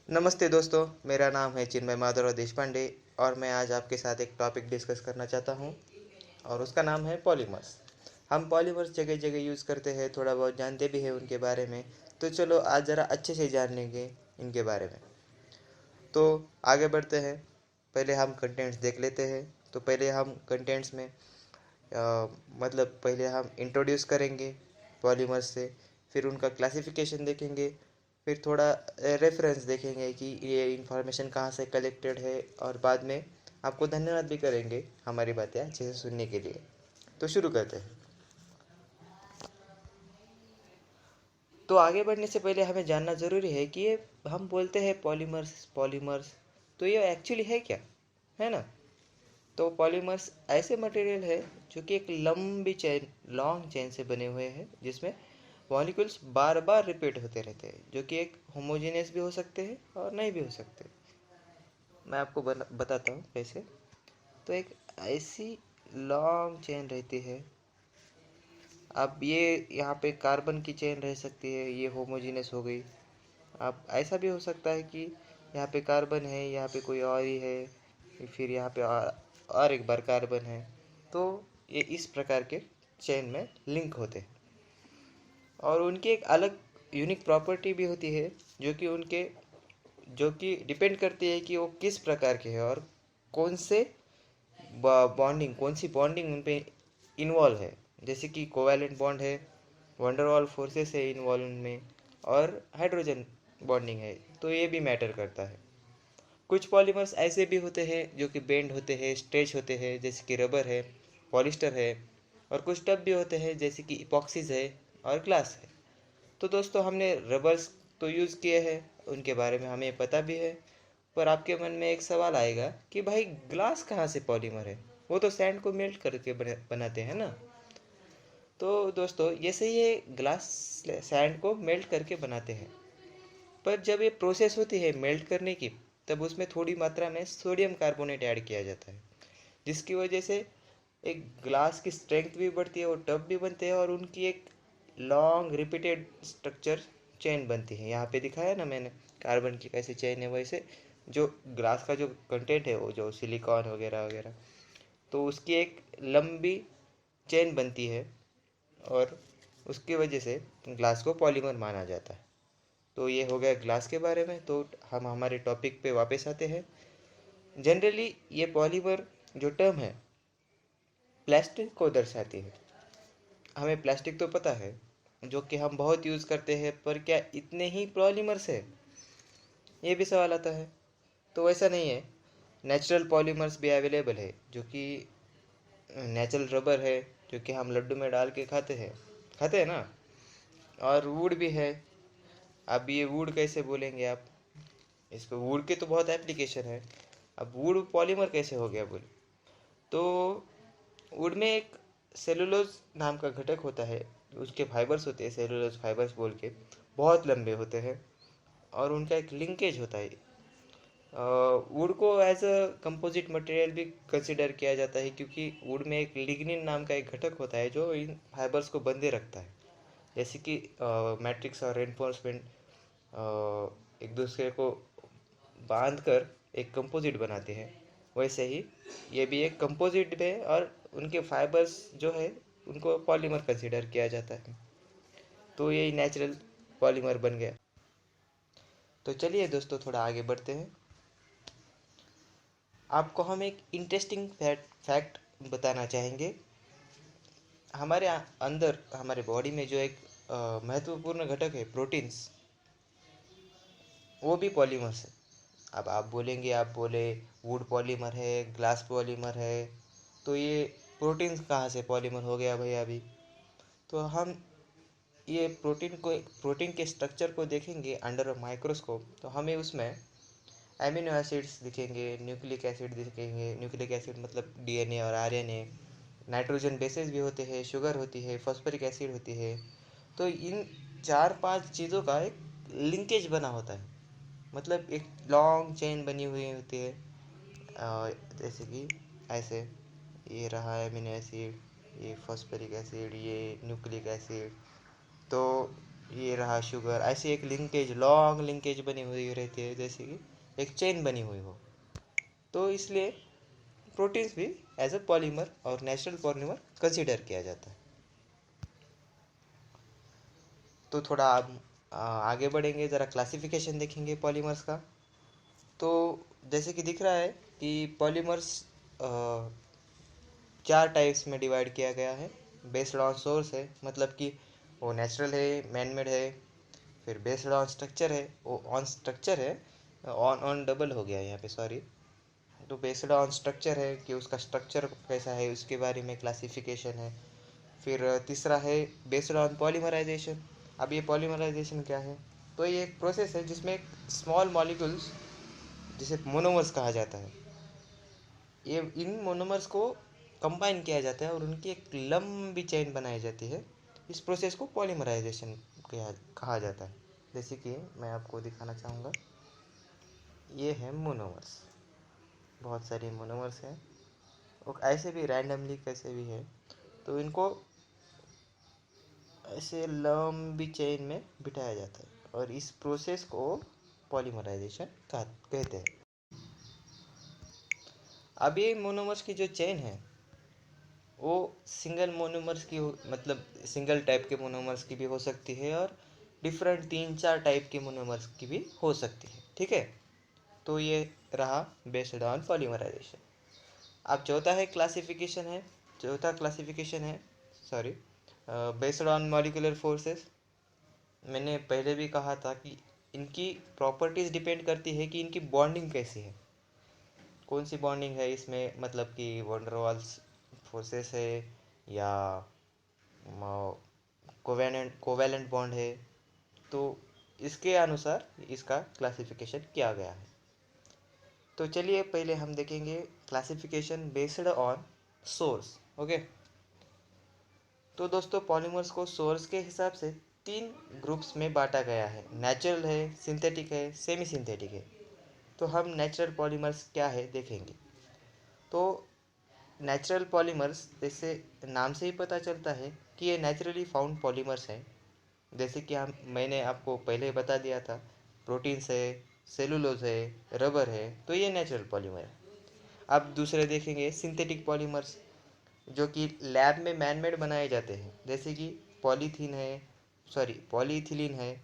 नमस्ते दोस्तों, मेरा नाम है चिन्मय माधवराव देशपांडे और मैं आज आपके साथ एक टॉपिक डिस्कस करना चाहता हूँ और उसका नाम है पॉलीमर्स। हम पॉलीमर्स जगह जगह यूज़ करते हैं, थोड़ा बहुत जानते भी हैं उनके बारे में। तो चलो आज ज़रा अच्छे से जान लेंगे इनके बारे में। तो आगे बढ़ते हैं। पहले हम कंटेंट्स देख लेते हैं। तो पहले हम कंटेंट्स में पहले हम इंट्रोड्यूस करेंगे पॉलीमर्स से, फिर उनका क्लासिफिकेशन देखेंगे, फिर थोड़ा रेफरेंस देखेंगे कि ये इंफॉर्मेशन कहाँ से कलेक्टेड है, और बाद में आपको धन्यवाद भी करेंगे हमारी बातें अच्छे से सुनने के लिए। तो शुरू करते हैं। तो आगे बढ़ने से पहले हमें जानना ज़रूरी है कि ये हम बोलते हैं पॉलीमर्स पॉलीमर्स, तो ये एक्चुअली है क्या, है ना। तो पॉलीमर्स ऐसे मटेरियल है जो कि एक लंबी चेन, लॉन्ग चेन से बने हुए हैं, जिसमें मॉलिक्यूल्स बार बार रिपीट होते रहते हैं, जो कि एक होमोजेनियस भी हो सकते हैं और नहीं भी हो सकते। मैं आपको बताता हूँ कैसे। तो एक ऐसी लॉन्ग चेन रहती है। अब ये यहाँ पे कार्बन की चेन रह सकती है, ये होमोजेनियस हो गई। अब ऐसा भी हो सकता है कि यहाँ पे कार्बन है, यहाँ पे कोई और ही है, फिर यहाँ पे और एक बार कार्बन है। तो ये इस प्रकार के चेन में लिंक होते हैं, और उनकी एक अलग यूनिक प्रॉपर्टी भी होती है, जो कि डिपेंड करती है कि वो किस प्रकार के है और कौन से बॉन्डिंग, कौन सी बॉन्डिंग उन पे इन्वॉल्व है। जैसे कि कोवैलेंट बॉन्ड है, वंडरवॉल फोर्सेस है इन्वॉल्व उनमें, और हाइड्रोजन बॉन्डिंग है, तो ये भी मैटर करता है। कुछ पॉलीमर्स ऐसे भी होते हैं जो कि बेंड होते हैं, स्ट्रेच होते हैं, जैसे कि रबर है, पॉलिस्टर है, और कुछ टफ भी होते हैं जैसे कि इपॉक्सीज है और ग्लास है। तो दोस्तों, हमने रबर्स तो यूज़ किए हैं, उनके बारे में हमें पता भी है। पर आपके मन में एक सवाल आएगा कि भाई ग्लास कहाँ से पॉलीमर है, वो तो सैंड को मेल्ट करके बनाते हैं ना। तो दोस्तों, ये सही है, ग्लास सैंड को मेल्ट करके बनाते हैं। पर जब ये प्रोसेस होती है मेल्ट करने की, तब उसमें थोड़ी मात्रा में सोडियम कार्बोनेट ऐड किया जाता है, जिसकी वजह से एक ग्लास की स्ट्रेंथ भी बढ़ती है और टफ भी बनते हैं, और उनकी एक लॉन्ग रिपीटेड स्ट्रक्चर चेन बनती है। यहाँ पे दिखाया ना मैंने, कार्बन की कैसे चेन है, वैसे जो ग्लास का जो कंटेंट है, वो जो सिलिकॉन वगैरह वगैरह, तो उसकी एक लंबी चेन बनती है, और उसकी वजह से ग्लास को पॉलीमर माना जाता है। तो ये हो गया ग्लास के बारे में। तो हम हमारे टॉपिक पे वापस आते हैं। जनरली ये पॉलीमर जो टर्म है, प्लास्टिक को दर्शाती है। हमें प्लास्टिक तो पता है, जो कि हम बहुत यूज़ करते हैं, पर क्या इतने ही पॉलीमर्स है, ये भी सवाल आता है। तो वैसा नहीं है। नेचुरल पॉलीमर्स भी अवेलेबल है, जो कि नेचुरल रबर है, जो कि हम लड्डू में डाल के खाते हैं ना। और वुड भी है। अब ये वुड कैसे बोलेंगे आप, इसको वुड के तो बहुत एप्लीकेशन है। अब वुड पॉलीमर कैसे हो गया बोले, तो वुड में एक सेलुलोज नाम का घटक होता है, उसके फाइबर्स होते हैं, सेलुलोज फाइबर्स बोल के, बहुत लंबे होते हैं, और उनका एक लिंकेज होता है। वुड को एज अ कंपोजिट मटेरियल भी कंसिडर किया जाता है, क्योंकि वुड में एक लिग्निन नाम का एक घटक होता है जो इन फाइबर्स को बंधे रखता है। जैसे कि मैट्रिक्स और रेनफोर्समेंट एक दूसरे को बांध कर एक कंपोजिट बनाते हैं, वैसे ही ये भी एक कंपोजिट है, और उनके फाइबर्स जो है उनको पॉलीमर कंसिडर किया जाता है। तो यही नेचुरल पॉलीमर बन गया। तो चलिए दोस्तों, थोड़ा आगे बढ़ते हैं। आपको हम एक इंटरेस्टिंग फैक्ट बताना चाहेंगे। हमारे अंदर, हमारे बॉडी में जो एक महत्वपूर्ण घटक है, प्रोटीन्स, वो भी पॉलीमर्स है। अब आप बोलेंगे, आप बोले वुड पॉलीमर है, ग्लास पॉलीमर है, तो ये प्रोटीन्स कहाँ से पॉलीमर हो गया भैया अभी। तो हम ये प्रोटीन के स्ट्रक्चर को देखेंगे अंडर माइक्रोस्कोप, तो हमें उसमें एमिनो एसिड्स दिखेंगे, न्यूक्लिक एसिड दिखेंगे। न्यूक्लिक एसिड मतलब डीएनए और आरएनए। नाइट्रोजन बेसेस भी होते हैं, शुगर होती है, फॉस्फोरिक एसिड होती है। तो इन चार पांच चीज़ों का एक लिंकेज बना होता है, मतलब एक लॉन्ग चेन बनी हुई होती है। जैसे कि ऐसे, ये रहा एमिनो एसिड, ये फॉस्फोरिक एसिड, ये न्यूक्लिक एसिड। तो ये रहा शुगर, ऐसी एक लिंकेज, लॉन्ग लिंकेज बनी हुई रहती है, जैसे कि एक चेन बनी हुई हो। तो इसलिए प्रोटीन्स भी एज अ पॉलीमर और नेचुरल पॉलीमर कंसिडर किया जाता है। तो थोड़ा आगे बढ़ेंगे, ज़रा क्लासिफिकेशन देखेंगे पॉलीमर्स का। तो जैसे कि दिख रहा है कि पॉलीमर्स चार टाइप्स में डिवाइड किया गया है। बेस्ड ऑन सोर्स है, मतलब कि वो नेचुरल है, मैन मेड है। फिर बेस्ड ऑन स्ट्रक्चर है, वो ऑन स्ट्रक्चर है, ऑन ऑन डबल हो गया यहाँ पे, सॉरी। तो बेस्ड ऑन स्ट्रक्चर है कि उसका स्ट्रक्चर कैसा है, उसके बारे में क्लासिफिकेशन है। फिर तीसरा है बेस्ड ऑन पॉलीमराइजेशन। अब ये पॉलीमराइजेशन क्या है? तो ये एक प्रोसेस है जिसमें स्मॉल मॉलिक्यूल्स, जिसे मोनोमर्स कहा जाता है, ये इन मोनोमर्स को कंबाइन किया जाता है और उनकी एक लंबी चेन बनाई जाती है। इस प्रोसेस को पॉलीमराइजेशन कहा जाता है। जैसे कि मैं आपको दिखाना चाहूँगा, ये है मोनोमर्स, बहुत सारे मोनोमर्स हैं, और ऐसे भी रैंडमली कैसे भी है, तो इनको ऐसे लंबी चेन में बिठाया जाता है और इस प्रोसेस को पॉलीमराइजेशन कहते हैं। अब ये मोनोमर्स की जो चेन है वो सिंगल मोनोमर्स की मतलब सिंगल टाइप के मोनोमर्स की भी हो सकती है और डिफरेंट 3-4 टाइप के मोनोमर्स की भी हो सकती है, ठीक है। तो ये रहा बेस्ड ऑन पॉलीमराइजेशन। अब चौथा क्लासिफिकेशन है, sorry, based on molecular forces. मैंने पहले भी कहा था कि इनकी प्रॉपर्टीज़ डिपेंड करती है कि इनकी बॉन्डिंग कैसी है, कौन सी बॉन्डिंग है इसमें, मतलब कि वंडरवाल्स फोर्सेस है या कोवैलेंट बॉन्ड है। तो इसके अनुसार इसका क्लासिफिकेशन किया गया है। तो चलिए पहले हम देखेंगे classification based on source. Okay, तो दोस्तों पॉलीमर्स को सोर्स के हिसाब से 3 ग्रुप्स में बांटा गया है, नेचुरल है, सिंथेटिक है, सेमी सिंथेटिक है। तो हम नेचुरल पॉलीमर्स क्या है देखेंगे। तो नेचुरल पॉलीमर्स, जैसे नाम से ही पता चलता है कि ये नेचुरली फाउंड पॉलीमर्स हैं। जैसे कि मैंने आपको पहले बता दिया था, प्रोटीन्स है, सेलुलोज है, रबर है, तो ये नेचुरल पॉलीमर है। अब दूसरे देखेंगे सिंथेटिक पॉलीमर्स, जो कि लैब में मैन मेड बनाए जाते हैं, जैसे कि पॉलीथिलीन है,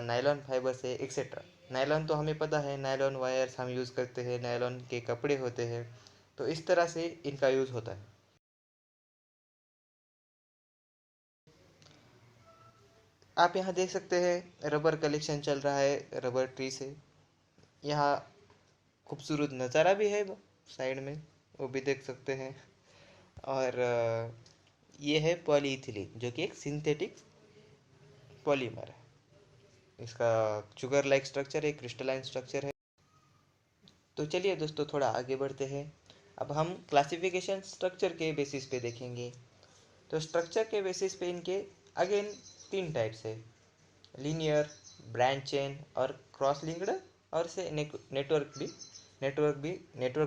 नायलॉन फाइबर्स है, एक्सेट्रा। नायलॉन तो हमें पता है, नायलॉन वायर्स हम यूज़ करते हैं, नायलॉन के कपड़े होते हैं, तो इस तरह से इनका यूज़ होता है। आप यहाँ देख सकते हैं रबर कलेक्शन चल रहा है रबर ट्री से। यहाँ खूबसूरत नज़ारा भी है वो साइड में, वो भी देख सकते हैं। और ये है पॉलीइथिलीन, जो कि एक सिंथेटिक पॉलीमर है। इसका शुगर लाइक स्ट्रक्चर है, क्रिस्टलाइन स्ट्रक्चर है। तो चलिए दोस्तों थोड़ा आगे बढ़ते हैं। अब हम क्लासिफिकेशन स्ट्रक्चर के बेसिस पे देखेंगे। तो स्ट्रक्चर के बेसिस पे इनके अगेन 3 टाइप्स है, लीनियर, ब्रांच चेन और क्रॉस लिंक्ड, और से नेटवर्क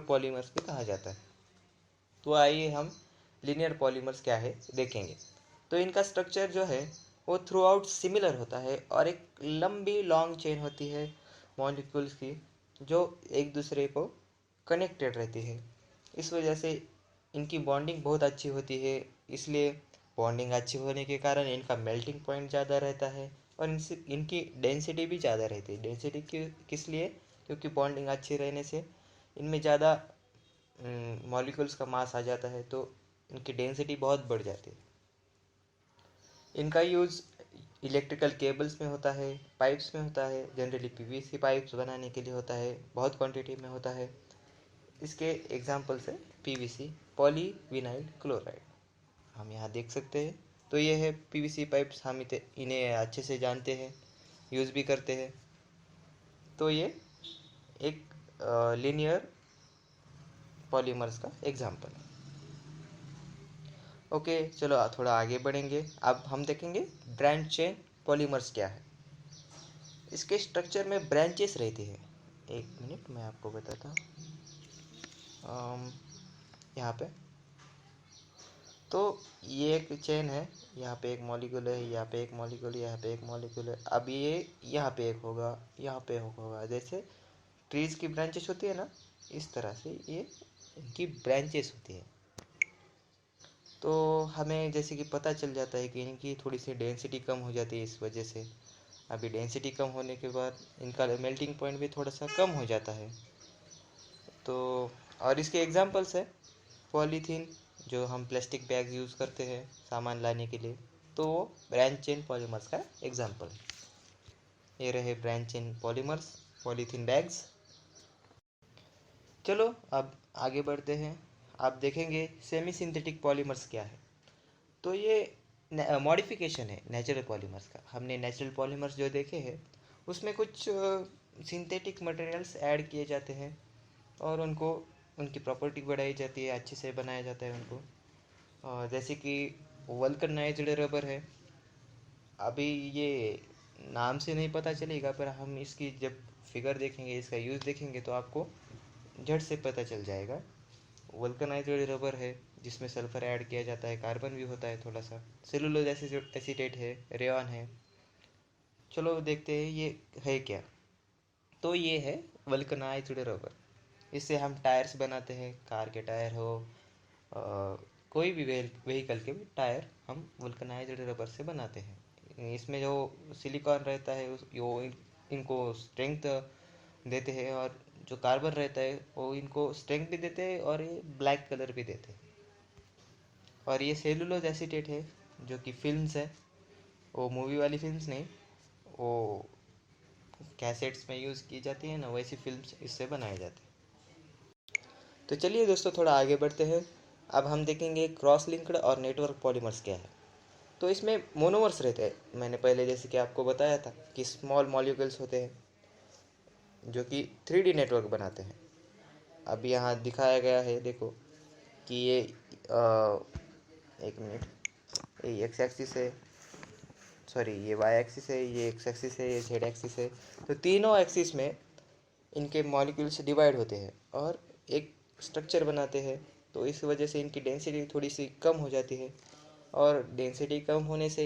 पॉलीमर्स भी कहा जाता है। तो आइए हम लीनियर पॉलीमर्स क्या है देखेंगे। तो इनका स्ट्रक्चर जो है वो थ्रू आउट सिमिलर होता है और एक लंबी लॉन्ग चेन होती है मॉलिक्यूल्स की, जो एक दूसरे को कनेक्टेड रहती है। इस वजह से इनकी बॉन्डिंग बहुत अच्छी होती है। इसलिए बॉन्डिंग अच्छी होने के कारण इनका मेल्टिंग पॉइंट ज़्यादा रहता है और इनसे इनकी डेंसिटी भी ज़्यादा रहती है। डेंसिटी किस लिए? क्योंकि बॉन्डिंग अच्छी रहने से इनमें ज़्यादा मॉलिक्यूल्स का मास आ जाता है, तो इनकी डेंसिटी बहुत बढ़ जाती है। इनका यूज़ इलेक्ट्रिकल केबल्स में होता है, पाइप्स में होता है, जनरली पीवीसी पाइप्स बनाने के लिए होता है, बहुत क्वांटिटी में होता है। इसके एग्जांपल्स है पीवीसी, पॉली विनाइल क्लोराइड, हम यहाँ देख सकते हैं। तो ये है पीवीसी पाइप्स, हम इन्हें अच्छे से जानते हैं, यूज़ भी करते हैं। तो ये एक लीनियर पॉलीमर्स का एग्जांपल है। ओके, चलो थोड़ा आगे बढ़ेंगे। अब हम देखेंगे ब्रांच चेन पॉलीमर्स क्या है। इसके स्ट्रक्चर में ब्रांचेस रहती है। एक मिनट मैं आपको बताता हूँ। यहाँ पे तो ये एक चेन है, यहाँ पे एक मॉलिक्यूल है, यहाँ पे एक मॉलिक्यूल, यहाँ पे एक मॉलिक्यूल है। अब ये यहाँ पे एक होगा, यहाँ पे एक होगा। जैसे ट्रीज की ब्रांचेस होती है ना, इस तरह से ये इनकी ब्रांचेस होती है। तो हमें जैसे कि पता चल जाता है कि इनकी थोड़ी सी डेंसिटी कम हो जाती है इस वजह से। अभी डेंसिटी कम होने के बाद इनका मेल्टिंग पॉइंट भी थोड़ा सा कम हो जाता है। तो और इसके एग्जांपल्स है पॉलीथीन, जो हम प्लास्टिक बैग यूज़ करते हैं सामान लाने के लिए, तो वो ब्रांच चेन पॉलीमर्स का एग्जांपल है। ये रहे branch chain polymers, polythene bags. चलो अब आगे बढ़ते हैं। आप देखेंगे सेमी सिंथेटिक पॉलीमर्स क्या है। तो ये मॉडिफिकेशन है नेचुरल पॉलीमर्स का। हमने नेचुरल पॉलीमर्स जो देखे हैं उसमें कुछ सिंथेटिक मटेरियल्स ऐड किए जाते हैं और उनको उनकी प्रॉपर्टी बढ़ाई जाती है, अच्छे से बनाया जाता है उनको। जैसे कि वल्कनाइज्ड रबर है। अभी ये नाम से नहीं पता चलेगा, पर हम इसकी जब फिगर देखेंगे, इसका यूज़ देखेंगे तो आपको झट से पता चल जाएगा। वल्कनाइज्ड रबर है जिसमें सल्फर ऐड किया जाता है, कार्बन भी होता है थोड़ा सा। सेलुलोज एसीटेट है, रेयॉन है। चलो देखते हैं ये है क्या। तो ये है वल्कनाइज्ड रबर। इससे हम टायर्स बनाते हैं, कार के टायर हो, कोई भी व्हीकल के भी टायर हम वल्कनाइज्ड रबर से बनाते हैं। इसमें जो सिलिकॉन रहता है इनको स्ट्रेंथ देते हैं, और जो कार्बन रहता है वो इनको स्ट्रेंथ भी देते हैं और ये ब्लैक कलर भी देते हैं। और ये सेलुलोज एसीटेट है जो कि फिल्म्स है, वो मूवी वाली फिल्म्स नहीं, वो कैसेट्स में यूज़ की जाती है ना, वैसी फिल्म्स इससे बनाए जाते हैं। तो चलिए दोस्तों थोड़ा आगे बढ़ते हैं। अब हम देखेंगे क्रॉस लिंक्ड और नेटवर्क पॉलीमर्स क्या है। तो इसमें मोनोमर्स रहते हैं। मैंने पहले जैसे कि आपको बताया था कि स्मॉल मॉलिक्यूल्स होते हैं जो कि 3D नेटवर्क बनाते हैं। अब यहाँ दिखाया गया है, देखो कि ये एक मिनट, ये एक्स एक्सिस है, सॉरी ये वाई एक्सिस है, ये एक्स एक्सिस है, ये जेड एक्सिस है। तो तीनों एक्सिस में इनके मॉलिक्यूल्स डिवाइड होते हैं और एक स्ट्रक्चर बनाते हैं। तो इस वजह से इनकी डेंसिटी थोड़ी सी कम हो जाती है, और डेंसिटी कम होने से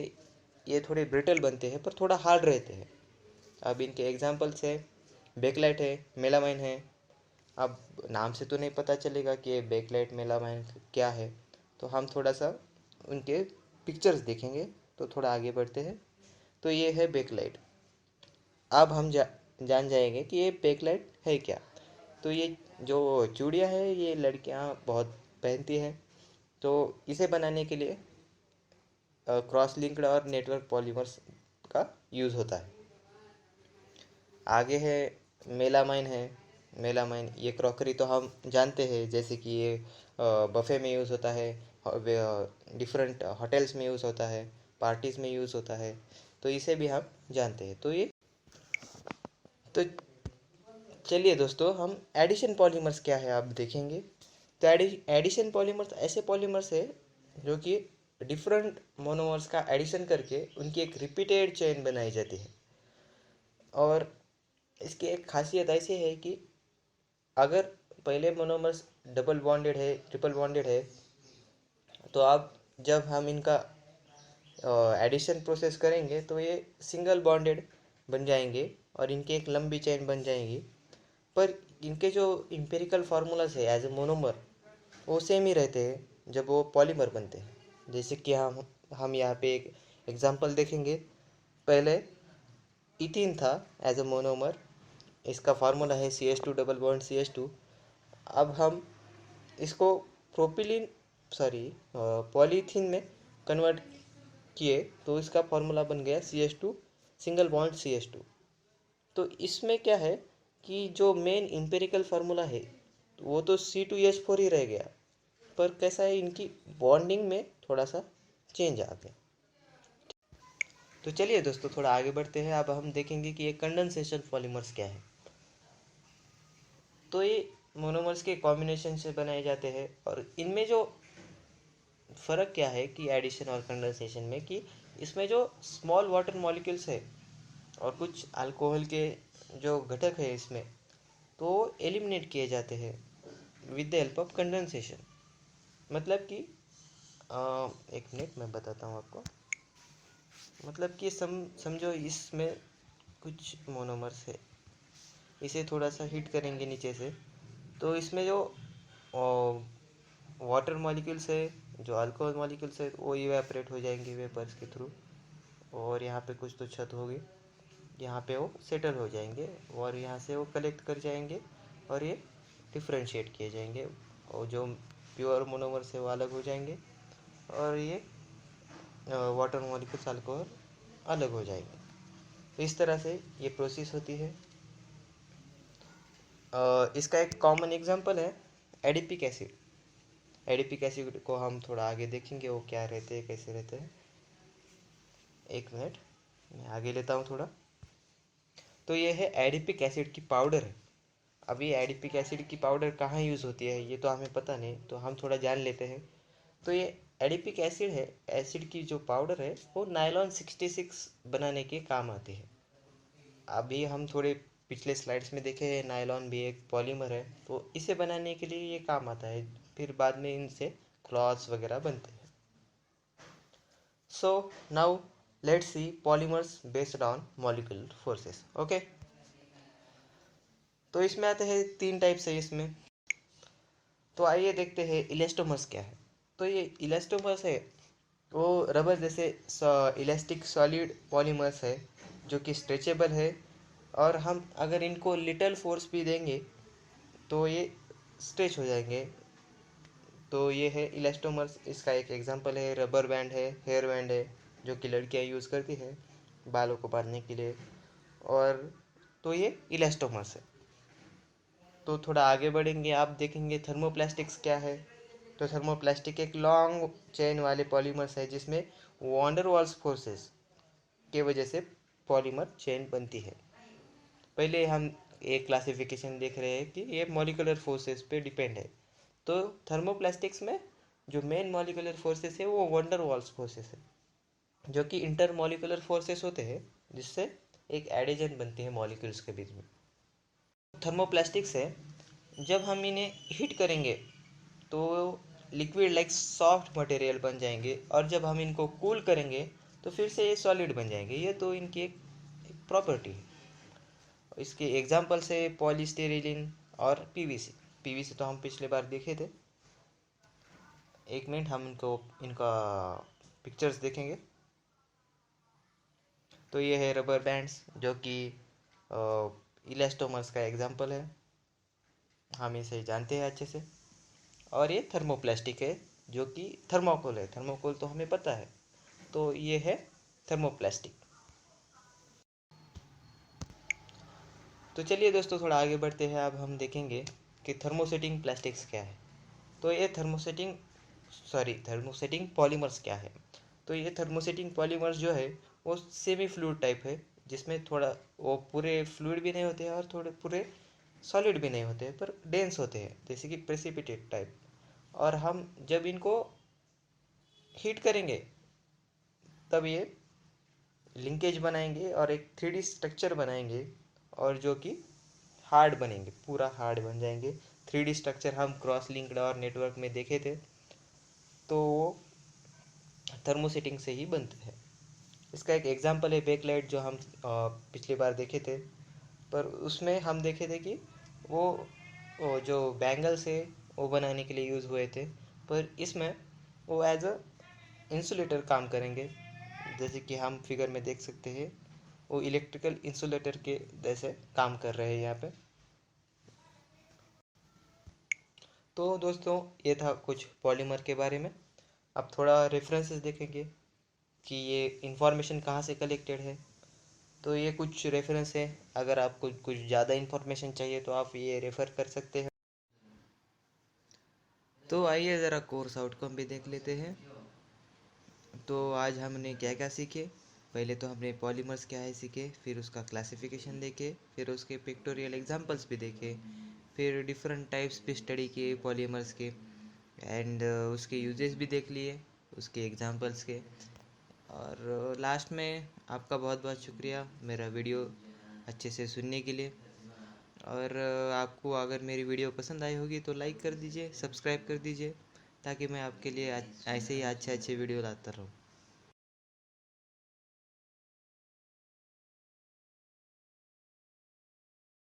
ये थोड़े ब्रिटल बनते हैं पर थोड़ा हार्ड रहते हैं। अब इनके एग्जांपल्स है बेकलाइट है, मेलामाइन है। अब नाम से तो नहीं पता चलेगा कि ये बेकलाइट मेलामाइन क्या है, तो हम थोड़ा सा उनके पिक्चर्स देखेंगे। तो थोड़ा आगे बढ़ते हैं। तो ये है बेकलाइट। अब हम जान जाएंगे कि ये बेकलाइट है क्या। तो ये जो चूड़ियाँ है ये लड़कियाँ बहुत पहनती हैं। तो इसे बनाने के लिए क्रॉस लिंक्ड और नेटवर्क पॉलीमर्स का यूज़ होता है। आगे है मेलामाइन है। मेलामाइन ये क्रॉकरी तो हम जानते हैं, जैसे कि ये बफे में यूज़ होता है, डिफरेंट होटल्स में यूज़ होता है, पार्टीज़ में यूज़ होता है। तो इसे भी हम जानते हैं। तो चलिए दोस्तों हम एडिशन पॉलीमर्स क्या है आप देखेंगे। तो एडिशन पॉलीमर्स ऐसे पॉलीमर्स है जो कि डिफरेंट मोनोमर्स का एडिशन करके उनकी एक रिपीटेड चेन बनाई जाती है। और इसकी एक खासियत ऐसी है कि अगर पहले मोनोमर्स डबल बॉन्डेड है, ट्रिपल बॉन्डेड है, तो अब जब हम इनका एडिशन प्रोसेस करेंगे तो ये सिंगल बॉन्डेड बन जाएंगे और इनकी एक लंबी चेन बन जाएंगी। पर इनके जो इम्पेरिकल फार्मूलाज है एज ए मोनोमर वो सेम ही रहते हैं जब वो पॉलीमर बनते हैं। जैसे कि हम यहाँ पे एक एग्जांपल देखेंगे। पहले इथीन था एज ए मोनोमर, इसका फार्मूला है CH2 डबल बॉन्ड CH2। अब हम इसको प्रोपिलीन सॉरी पॉलीथीन में कन्वर्ट किए तो इसका फार्मूला बन गया CH2 सिंगल बॉन्ड CH2। तो इसमें क्या है कि जो मेन इम्पेरिकल फार्मूला है वो तो C2H4 ही रह गया, पर कैसा है इनकी बॉन्डिंग में थोड़ा सा चेंज आ गया। तो चलिए दोस्तों थोड़ा आगे बढ़ते हैं। अब हम देखेंगे कि ये कंडेंसेशन पॉलीमर्स क्या है। तो ये मोनोमर्स के कॉम्बिनेशन से बनाए जाते हैं, और इनमें जो फ़र्क क्या है कि एडिशन और कंडेंसेशन में, कि इसमें जो स्मॉल वाटर मॉलिक्यूल्स है और कुछ अल्कोहल के जो घटक है इसमें, तो एलिमिनेट किए जाते हैं with the help of condensation. मतलब कि एक मिनट मैं बताता हूँ आपको। मतलब कि समझो इसमें कुछ मोनोमर्स है, इसे थोड़ा सा हीट करेंगे नीचे से, तो इसमें जो वाटर मॉलिक्यूल्स है, जो अल्कोहल मॉलिक्यूल्स है, वो इवेपोरेट हो जाएंगे वेपर्स के थ्रू, और यहाँ पे कुछ तो छत होगी, यहाँ पे वो सेटल हो जाएंगे, और यहाँ से वो कलेक्ट कर जाएंगे और ये डिफ्रेंशिएट किए जाएंगे, और जो प्योर मोनोमर्स है वो अलग हो जाएंगे, और ये वाटर मॉलिक्यूल्स अल्कोहल अलग हो जाएंगे। तो इस तरह से ये प्रोसेस होती है। इसका एक कॉमन एग्जांपल है एडिपिक एसिड। एडिपिक एसिड को हम थोड़ा आगे देखेंगे, वो क्या रहते हैं, कैसे रहते हैं। एक मिनट मैं आगे लेता हूँ थोड़ा। तो ये है एडिपिक एसिड की पाउडर है। अब ये एडिपिक एसिड की पाउडर कहाँ यूज़ होती है ये तो हमें पता नहीं, तो हम थोड़ा जान लेते हैं। तो ये एडिपिक एसिड है, एसिड की जो पाउडर है वो नायलॉन 66 बनाने के काम आती है। अभी हम थोड़े पिछले स्लाइड्स में देखे हैं, नायलॉन भी एक पॉलीमर है, तो इसे बनाने के लिए ये काम आता है, फिर बाद में इनसे क्लॉथ्स वगैरह बनते हैं। So now let's see polymers based on molecular forces. Okay, तो इसमें आते हैं 3 टाइप्स है इसमें। तो आइए देखते हैं इलास्टोमर्स क्या है। तो ये इलास्टोमर्स है वो रबर जैसे इलास्टिक सॉलिड पॉलीमर्स है, जो कि स्ट्रेचेबल है, और हम अगर इनको लिटिल फोर्स भी देंगे तो ये स्ट्रेच हो जाएंगे। तो ये है इलास्टोमर्स। इसका एक एग्जांपल है रबर बैंड है, हेयर बैंड है, जो कि लड़कियां यूज़ करती है बालों को बांधने के लिए। और तो ये इलास्टोमर्स है। तो थोड़ा आगे बढ़ेंगे, आप देखेंगे थर्मोप्लास्टिक्स क्या है। तो थर्मोप्लास्टिक एक लॉन्ग चेन वाले पॉलीमर्स है, जिसमें वॉन्डर वॉल्स फोर्सेस के वजह से पॉलीमर चेन बनती है। पहले हम एक क्लासिफिकेशन देख रहे हैं कि ये मॉलिकुलर फोर्सेस पे डिपेंड है। तो थर्मोप्लास्टिक्स में जो मेन मॉलिकुलर फोर्सेस है वो वंडर वॉल्स फोर्सेस है, जो कि इंटर मॉलिकुलर फोर्सेस होते हैं, जिससे एक एडिशन बनती है मॉलिक्यूल्स के बीच में। थर्मोप्लास्टिक्स है, जब हम इन्हें हीट करेंगे तो लिक्विड लाइक सॉफ्ट मटेरियल बन जाएंगे, और जब हम इनको कूल करेंगे तो फिर से ये सॉलिड बन जाएंगे। ये तो इनकी एक प्रॉपर्टी है। इसके एग्जांपल्स है पॉलीस्टेरिलिन और पीवीसी। पीवीसी तो हम पिछले बार देखे थे। एक मिनट हम इनको इनका पिक्चर्स देखेंगे। तो ये है रबर बैंड्स, जो कि इलास्टोमर्स का एग्जांपल है, हम इसे जानते हैं अच्छे से। और ये थर्मोप्लास्टिक है, जो कि थर्मोकोल है। थर्मोकोल तो हमें पता है। तो ये है थर्मोप्लास्टिक। तो चलिए दोस्तों थोड़ा आगे बढ़ते हैं। अब हम देखेंगे कि थर्मोसेटिंग प्लास्टिक्स क्या है। तो ये थर्मोसेटिंग पॉलीमर्स क्या है। तो ये थर्मोसेटिंग पॉलीमर्स जो है वो सेमी फ्लूइड टाइप है, जिसमें थोड़ा वो पूरे फ्लूइड भी नहीं होते हैं और थोड़े पूरे सॉलिड भी नहीं होते हैं, पर डेंस होते हैं, जैसे कि प्रेसिपिटेट टाइप। और हम जब इनको हीट करेंगे तब ये लिंकेज बनाएंगे और एक 3D स्ट्रक्चर बनाएंगे, और जो कि हार्ड बनेंगे, पूरा हार्ड बन जाएंगे। 3D स्ट्रक्चर हम क्रॉस लिंक्ड और नेटवर्क में देखे थे, तो वो थर्मोसेटिंग से ही बनते हैं। इसका एक एग्जांपल है बेकलाइट, जो हम पिछली बार देखे थे। पर उसमें हम देखे थे कि वो जो बैंगल्स है वो बनाने के लिए यूज़ हुए थे, पर इसमें वो एज अ इंसुलेटर काम करेंगे, जैसे कि हम फिगर में देख सकते हैं। वो इलेक्ट्रिकल इंसुलेटर के जैसे काम कर रहे हैं यहाँ पे। तो दोस्तों ये था कुछ पॉलीमर के बारे में। अब थोड़ा रेफरेंसेस देखेंगे कि ये इंफॉर्मेशन कहाँ से कलेक्टेड है। तो ये कुछ रेफरेंस है, अगर आपको कुछ ज़्यादा इन्फॉर्मेशन चाहिए तो आप ये रेफ़र कर सकते हैं। तो आइए ज़रा कोर्स आउटकम भी देख लेते हैं। तो आज हमने क्या क्या सीखे। पहले तो हमने पॉलीमर्स क्या है सीखे, फिर उसका क्लासिफिकेशन देखे, फिर उसके पिक्टोरियल एग्जांपल्स भी देखे, फिर डिफरेंट टाइप्स भी स्टडी किए पॉलीमर्स के, एंड उसके यूजेस भी देख लिए, उसके एग्जांपल्स के। और लास्ट में आपका बहुत बहुत शुक्रिया मेरा वीडियो अच्छे से सुनने के लिए। और आपको अगर मेरी वीडियो पसंद आई होगी तो लाइक कर दीजिए, सब्सक्राइब कर दीजिए, ताकि मैं आपके लिए ऐसे ही अच्छे अच्छे वीडियो लाता रहूँ।